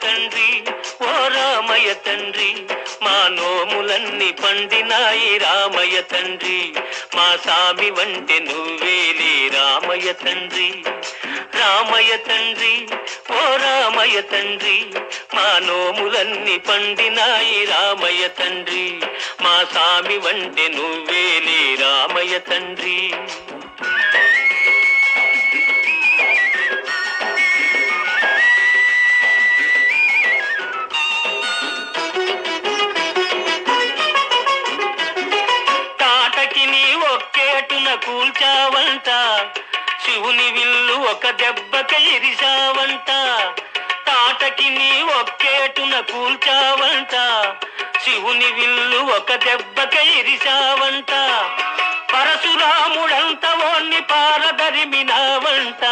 తండ్రి ఓ రామయ్య తండ్రి మా నోములన్నీ పండినాయి రామయ్య తండ్రి మా సామి వంటి నువ్వేలే రామయ్య తండ్రి రామయ్య తండ్రి ఓ రామయ్య తండ్రి మా నోములన్నీ పండినాయి రామయ్య తండ్రి మా సామి వంటి నువ్వేలే రామయ్య తండ్రి కూల్చావంట శివుని విల్లు ఒక దెబ్బక ఇరిశావంట తాటకి నీ ఒక్కేటున కూల్చావంట శివుని విల్లు ఒక దెబ్బక ఇరిశావంట పరశురాముడంత ఓన్ని పారదరిమినావంట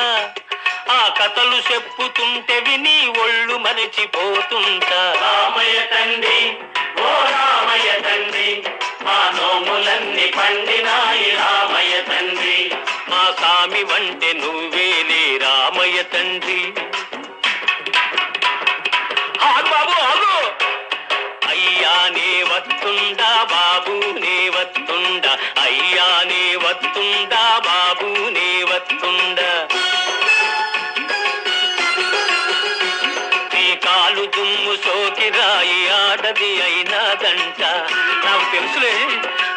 ఆ కథలు చెప్పుతుంటే విని ఒళ్ళు మరిచిపోతుంటా రామయ్య తండ్రి ఓ రామయ్య తండ్రి మా నోములన్నీ పండినాయి రామయ్య తండ్రి మా సామి వంటి నువ్వేలే రామయ్య తండ్రి బాబు ఆగు అయ్యా నే వత్తుండా బాబు నే వత్తుండా అయ్యా నే వత్తుండా బాబు నే వత్తుండా నీ కాలు దుమ్ము సోకి రాయి ఆడది అయినాదంట నాకు తెలుసులే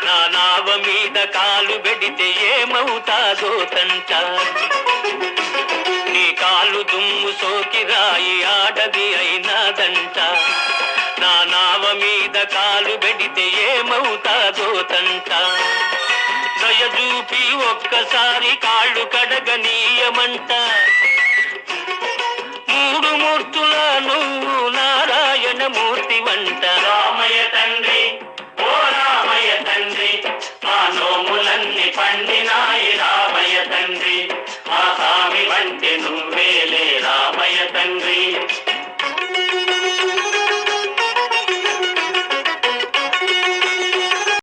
నా నావ మీద కాలు పెడితే ఏమవుతాదో తంట నీ కాలు దుమ్ము సోకి రాయి ఆడది అయినాదంట నా నావ మీద కాలు పెడితే ఏమవుతాదో తంట దయచూపి ఒక్కసారి కాళ్ళు కడగనీయమంట మూడు మూర్తుల నువ్వు నారాయణ మూర్తి వంట రామయ్య తండ్రి ఓ రామయ్య తండ్రి మా నోములన్నీ పండినాయి రామయ్య తండ్రి మా సామి వంటి నువ్వేలే రామయ్య తండ్రి